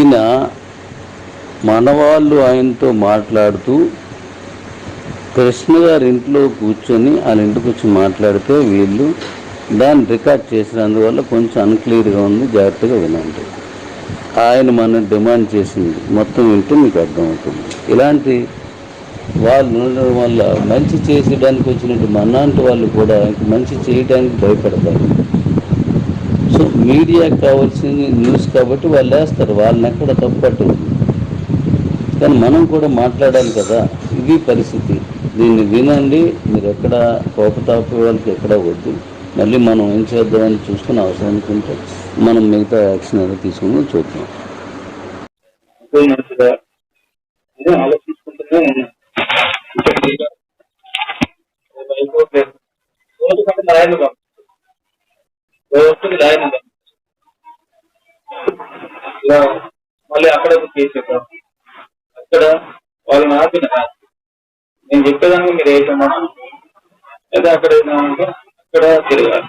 ఈయన మనవాళ్ళు ఆయనతో మాట్లాడుతూ కృష్ణ గారి ఇంట్లో కూర్చొని వాళ్ళ ఇంటికి వచ్చి మాట్లాడితే వీళ్ళు దాన్ని రికార్డ్ చేసినందువల్ల కొంచెం అన్క్లియర్గా ఉంది, జాగ్రత్తగా వినండి. ఆయన మనం డిమాండ్ చేసింది మొత్తం వింటే మీకు అర్థమవుతుంది. ఇలాంటి వాళ్ళు ఉండడం వల్ల మంచి చేసేయడానికి వచ్చినట్టు మనాంటి వాళ్ళు కూడా మంచి చేయడానికి భయపడతారు. సో మీడియాకి కావాల్సింది న్యూస్ కాబట్టి వాళ్ళు వేస్తారు, వాళ్ళని ఎక్కడ తప్పట్టదు. కానీ మనం కూడా మాట్లాడాలి కదా, ఇది పరిస్థితి. దీన్ని వినండి, మీరు ఎక్కడ కోపతాపే వాళ్ళకి ఎక్కడ వద్దు. మళ్ళీ మనం ఏం చేద్దామని చూసుకుని అవసరం అనుకుంటే మనం మిగతా యాక్షన్ అనేది తీసుకుని చూద్దాం. మళ్ళీ అక్కడ చేసేద్దాం. అక్కడ వాళ్ళని ఆపిన నేను చెప్పేదానికి మీరు వేసామా లేదా అక్కడ అక్కడ తిరగాలి,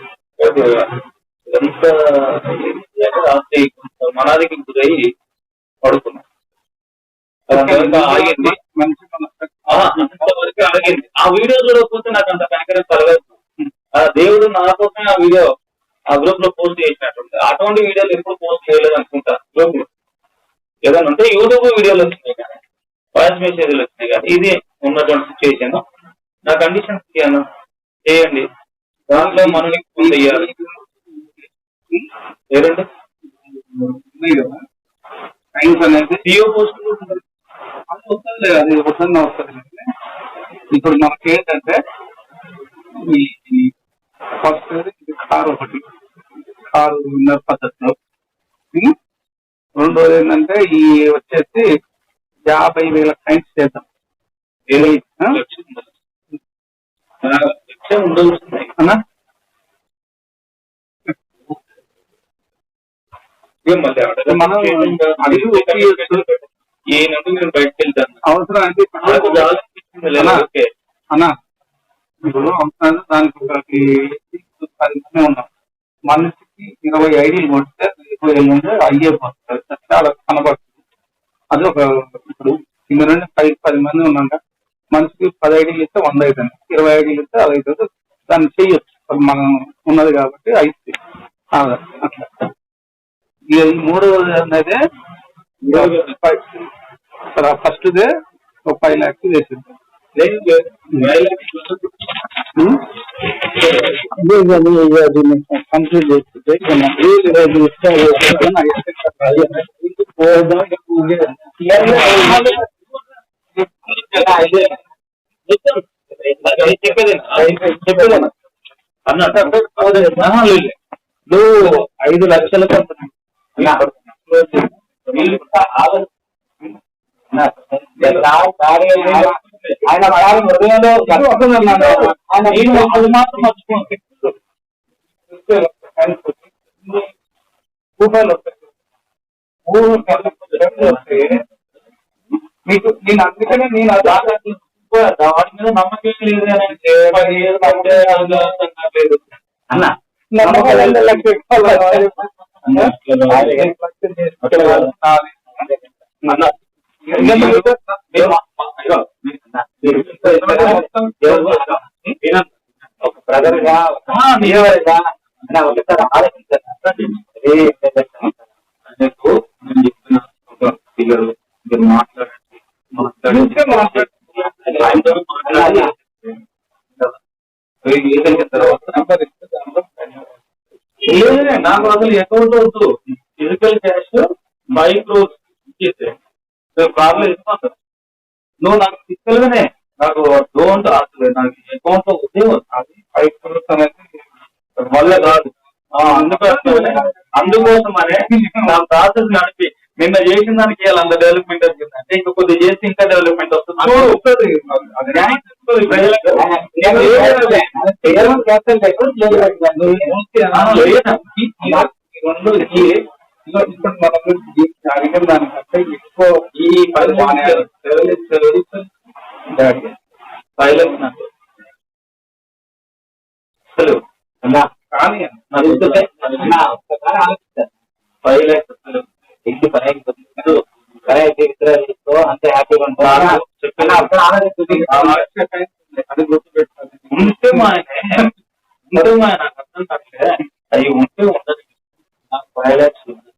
తిరగాలి. ఇదంతా రాత్రి మనాదికి గురయ్యి పడుకున్నాం. ఆగింది, అంతవరకు ఆగింది. ఆ వీడియో చూడకపోతే నాకు అంత కనకరం కలగదు. ఆ దేవుడు నా కోసమే ఆ వీడియో ఆ గ్రూప్ లో పోస్ట్ చేసినట్టుంది. అటువంటి వీడియోలు ఎప్పుడు పోస్ట్ చేయలేదు అనుకుంటా. గ్రూప్ లో ఏదైనా ఉంటే యూట్యూబ్ వీడియోలు వచ్చినాయి కానీ వాయిస్ మెసేజ్లు వచ్చినాయి కానీ ఇది ఉన్నటువంటి సిచ్యువేషన్. నా కండిషన్స్ చేయండి, దాంట్లో మనల్ని ఫోన్ చెయ్యాలి. ఏదండి సిఓ పోస్ట్ వస్తుంది, అది వస్తుంది వస్తుంది. ఇప్పుడు మనకి ఏంటంటే ఫస్ట్ కారు ఒకటి, కారు విన్నర్ పద్ధతిలో. రెండోది ఏంటంటే ఈ వచ్చేసి 50,000 క్లైంట్స్ చేద్దాం. అన్నా మనం నేను బయటకు వెళ్తాను అవసరం అంటే అన్నా ఇప్పుడు అవసరం దానికి ఉన్నాం. మనిషికి 20 ఐడీలు కొడితే 20,000 అయ్యే పోతుంది, చాలా కనబడుతుంది. అది ఒక ఇప్పుడు ఇంక నుండి 10 మంది ఉన్నాక మనిషికి 10 ఐడీలు ఇస్తే 100 అవుతుంది, 20 ఐడీలు ఇస్తే అది అవుతుంది. దాన్ని చెయ్యొచ్చు, మనం ఉన్నది కాబట్టి అయితే అట్లా. ఈ మూడవది అనేది ఫస్ట్దే ఒక 5 lakhs వేసింది. కంప్లీట్ చేస్తుంటే చెప్పేదేనా అన్నట్టు 5 లక్షలకు ఆయన హృదయంలో మాత్రం మర్చిపోండి. రూపాయలు మీకు నేను అందుకనే నేను వాటి మీద నమ్మకం లేదు లేదు అన్న. ఒక బ్రదర్ గా ఒకసారి ఆలోచించారు. నేను చెప్పిన ఒక ఫిగర్ మీరు మాట్లాడి నాకు అసలు అకౌంట్ వద్దు, ఫిజికల్ క్యాష్ 5 crores ఇచ్చేస్తే ప్రాబ్లం ఇస్తాను. నువ్వు నాకు ఫిజికల్ గానే నాకు డోంట్ అసలు నాకు అకౌంట్ లో ఉద్యోగం అది 5 crores అనేది వల్ల కాదు. అందుకోసమనే నా ప్రాసెస్ నడిపి నిన్న చేసిన దానికి అంత డెవలప్మెంట్ వచ్చిందంటే ఇంకా కొద్దిగా చేస్తే ఇంకా డెవలప్మెంట్ వస్తుంది. ఇప్పుడు మనం అడిగిన దానికంటే ఎక్కువ ఈ 10 అసలు కానీ 5 lakhs ఇంటి పని నాకు చెప్పేది అది గుర్తుపెట్టాలి. ఉంటే మా ఆయన నాకు అర్థం కావట్లే. అవి ఉంటే ఉండదు. నాకు 5 lakhs ఉంది.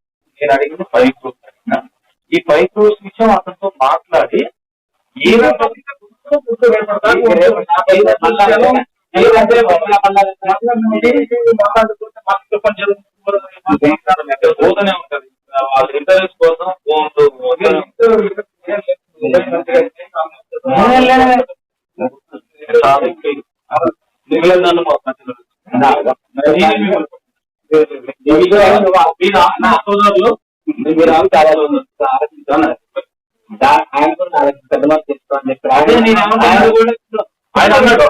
నేను అడిగింది 5 crores అడిగినా. ఈ 5 crores విషయం అతనితో మాట్లాడి పోతూనే ఉంటది. వాళ్ళ ఇంటర్వ్యూస్ కోసం నన్ను సోదరులు మీరు చాలా ఆయన కూడా చాలా పెద్ద మంది చెప్తాను చెప్పి అదే నేను ఆయన అన్నాడు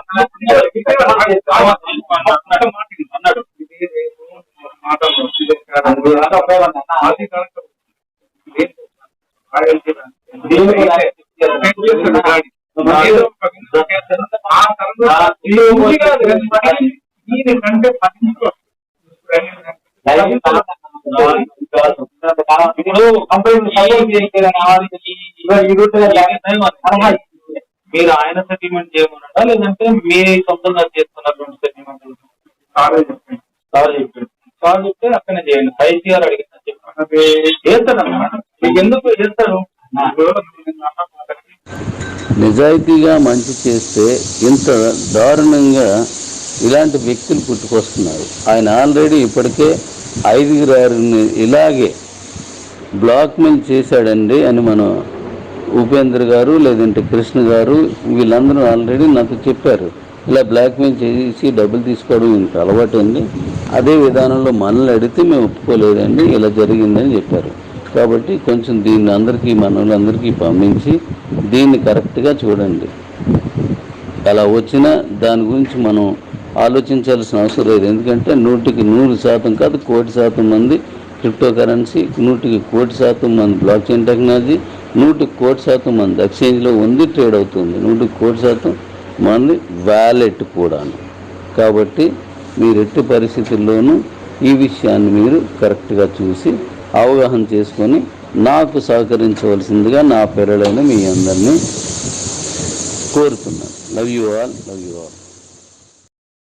మీరు ఆయన సెటిల్మెంట్ చేయమన్నాడా లేదంటే మీ సొంతంగా చేస్తున్నటువంటి సెటిల్మెంట్ సార్ చెప్తే అక్కడనే చేయండి. ఐసీఆర్ అడిగిన చేస్తాడమ్మా. మీకు ఎందుకు చేస్తాడు? నిజాయితీగా మంచి చేస్తే ఇంత దారుణంగా ఇలాంటి వ్యక్తులు పుట్టుకొస్తున్నారు. ఆయన ఆల్రెడీ ఇప్పటికే 5-6 ఇలాగే బ్లాక్మెయిల్ చేశాడండి అని మనం ఉపేంద్ర గారు లేదంటే కృష్ణ గారు వీళ్ళందరూ ఆల్రెడీ నాకు చెప్పారు. ఇలా బ్లాక్మెయిల్ చేసి డబ్బులు తీసుకోవడం ఇంత అలవాటు అండి, అదే విధానంలో మనల్ని అడిగితే మేము ఒప్పుకోలేదండి, ఇలా జరిగిందని చెప్పారు. కాబట్టి కొంచెం దీన్ని అందరికీ మనలందరికీ పంపించి దీన్ని కరెక్ట్గా చూడండి. అలా వచ్చినా దాని గురించి మనం ఆలోచించాల్సిన అవసరం లేదు. ఎందుకంటే 100% కాదు 1,00,00,000% మంది క్రిప్టో కరెన్సీ, 1,00,00,000% మంది బ్లాక్ చైన్ టెక్నాలజీ, 100,00,00,000% మంది ఎక్స్చేంజ్లో ఉంది, ట్రేడ్ అవుతుంది, 100,00,00,000% మంది వ్యాలెట్ కూడాను. కాబట్టి మీరు ఎట్టి పరిస్థితుల్లోనూ ఈ విషయాన్ని మీరు కరెక్ట్గా చూసి అవగాహన చేసుకొని నాకు సహకరించవలసిందిగా నా పేరులైన మీ అందరినీ కోరుతున్నాను. Love you all.